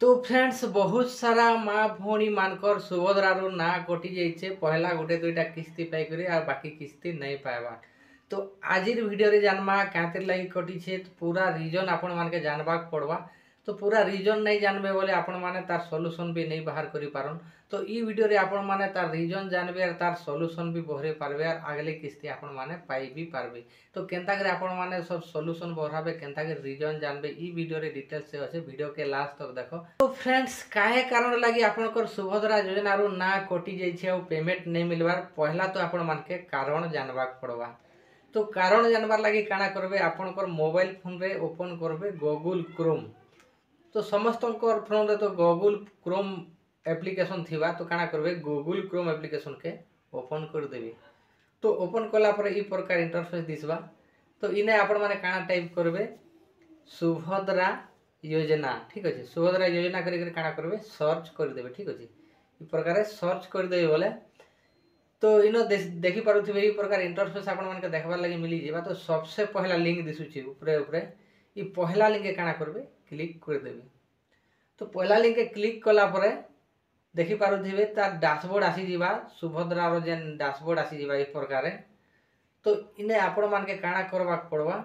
तो फ्रेंड्स बहुत सारा माँ भौणी मानकर सुभद्रारू ना कटि जाइए पहला गोटे दुईटा किस्ती पाइक और बाकी किस्ती नहीं पाइबा। तो आज वीडियो रे जानवा क्या लगी कटिछे तो पूरा रीजन आपण मान के जानवाक पड़वा। तो पूरा रीजन नहीं जानबे बोले आपण माने तार सॉल्यूशन भी नहीं बाहर करि पारन। तो ई वीडियो रे आपण माने तार रीजन जानबे और तार सॉल्यूशन भी बहरे पारबे और अगले किस्ती आपण माने पाई भी पारबे। तो केनता करे आपण माने सब सॉल्यूशन बहराबे केनता करे रीजन जानबे ई वीडियो रे डिटेल्स से अच्छे वीडियो के लास्ट तक देखो। तो फ्रेंड्स काहे कारण लगी आपनकर सुभद्रा योजना रो ना कटि जाइछे और पेमेंट नहीं मिलबार पहला तो आपण मान के कारण जानवाक पड़वा। तो कारण जानबार लगी काना करबे आपनकर मोबाइल फोन रे ओपन करबे गूगल क्रोम। तो समस्त फोन रे तो गूगल क्रोम एप्लिकेशन थिबा तो काना करबे गूगल क्रोम एप्लिकेशन के ओपन कर देबे। तो ओपन कला पर ई प्रकार इंटरफेस दिसबा। तो इने आपण माने काना टाइप करबे सुभद्रा योजना। ठीक अच्छे सुभद्रा योजना करी काना करबे सर्च कर देबे। ठीक अच्छे ई प्रकार सर्च कर देबे बोले तो इन देखि पारुथिबे ई प्रकार इंटरफेस आपण माने देखबार लागि मिली जेबा। तो सबसे पहला लिंक दिसुची ऊपरे ऊपरे ई पहला लिंक के काना करबे क्लिक कर देबे। तो पहला लिंक के क्लिक कला परे देखि पारुथिबे तार डैशबोर्ड आसी जीवा सुभद्रा रो जेन डैशबोर्ड आसी जीवा ई प्रकार। तो इने आपण मान के काना करबा पड़वा।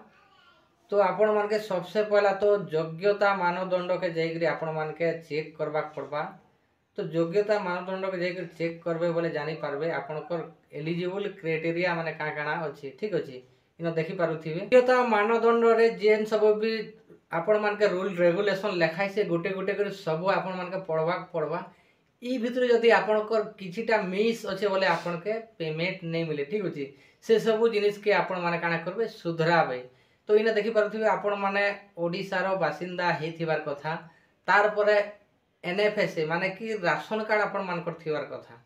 तो आपण मान के सबसे पहला तो योग्यता मानदंड के जाइकरी आपण मान के चेक करबा पड़वा। तो योग्यता मानदंड के जाइकरी चेक करबे बोले जानि पारबे आपनकर एलिजिबल क्राइटेरिया माने काना अछि। ठीक अछि इन देखि पारुथिबे योग्यता मानदंड रे जेन सब भी आपण मान के रूल रेगुलेशन लिखाई से गोटे गोटे कर सब आपण मान के पढ़वा पड़वा। ई भितर जदि आपनकर किछिटा मिस अच्छे बोले आपन के पेमेंट नहीं मिले। ठीक अछि से सब जिनिस के आपण माने काना करबे सुधराबे। तो इने देखि पारुथिबे आपण माने ओडिसा रो बासिंदा हेथिबार कथा तार परे एनएफएसए माने कि राशन कार्ड आपण मानकर थिबार कथा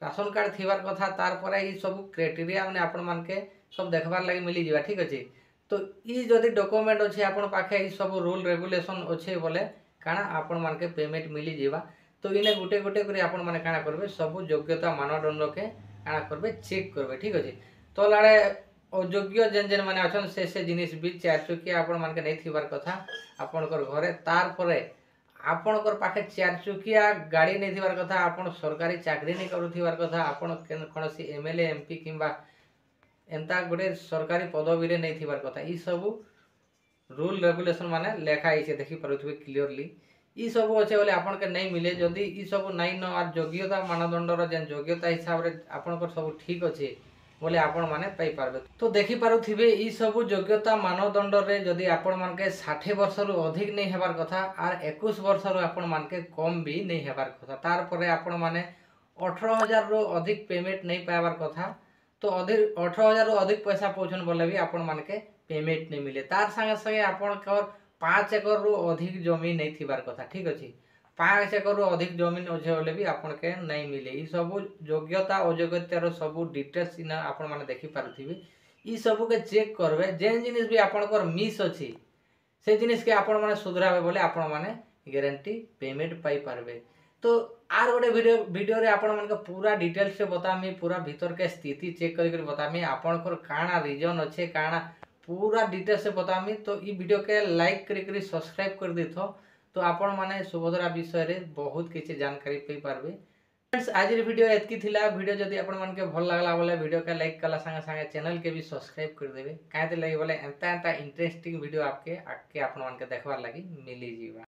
राशन कार्ड थिबार कथा तार परे ई सब क्राइटेरिया माने आपण मान के सब देखबार लागि मिली जिवा। ठीक अछि तो ई जदि डॉक्यूमेंट अच्छे आपण पाखे ई सब रूल रेगुलेशन अच्छे बोले काना आपण मान के पेमेंट मिली जिवा। तो इने गुटे गुटे करी आपण माने काना करबे सब योग्यता मानदंड के काना करबे चेक करबे। ठीक अछि तो लाडे अयोग्य जेन जेन माने अछन से जिनिस भी चार चुकिया आपण मान के नहीं थिबार कथा आपनकर घरे तार परे आपनकर पाखे चार चुकिया गाड़ी नहीं थिबार कथा आपण सरकारी चाकरी नहीं करूथिबार कथा आपण कोनसी एमएलए एमपी किंबा एंता गोटे सरकारी पदवी रे नहीं थिबार कथा ई सब रूल रेगुलेशन माने लेखा आइछे देखि पारुथिबे क्लियरली ई सब अच्छे बोले आपन के नहीं मिले जदि ई सब नहीं न आर योग्यता मानदंड रो जेन योग्यता हिसाब रे आपनकर सब ठीक अच्छे बोले आपण माने पाई पारबे। तो देखि पारुथिबे ई सब योग्यता मानदंड रे जदि आपण मान के 60 वर्ष रु अधिक नहीं हेबार कथा आर 21 वर्ष रु आपण मान के कम भी नहीं हेबार कथा तार परे आपण माने 18,000 रु अधिक पेमेंट नहीं पाइबार कथा। तो अधिक 18,000 रु अधिक पैसा पहुँचन बोले भी आपण मान के पेमेंट नहीं मिले तार संगे संगे आपण कर 5 एकड़ रु अधिक जमीन नहीं थिबार कथा। ठीक अछि 5 एकड़ रु अधिक जमीन अच्छे बोले भी आपण के नहीं मिले ई सब योग्यता अयोग्यता रो सब डिटेल्स इना आपण माने देखि पारुथिबे ई सब के चेक करबे जेन जिनिस भी आपण कर मिस अछि से जिनिस के आपण माने सुधराबे बोले आपण माने गारंटी पेमेंट पाई पारबे। तो आर गोटे वीडियो रे आपण मान के पूरा डिटेल्स से बतामी पूरा भीतर के स्थिति चेक करी बतामी आपण कर काना रीजन अच्छे काना पूरा डिटेल्स से बतामी। तो ई वीडियो के लाइक करी सब्सक्राइब कर देथो तो आपण माने सुभद्रा विषय रे बहुत किछि जानकारी पाई पारबे। फ्रेंड्स आज वीडियो एतकी थिला वीडियो जदि आपण मान के भल लागला बोले वीडियो के लाइक कला संगे संगे चैनल के भी सब्सक्राइब कर देबे काहे ते लगी बोले एंता इंटरेस्टिंग वीडियो आपके आपण मान के देखबार लागि मिली जीवा।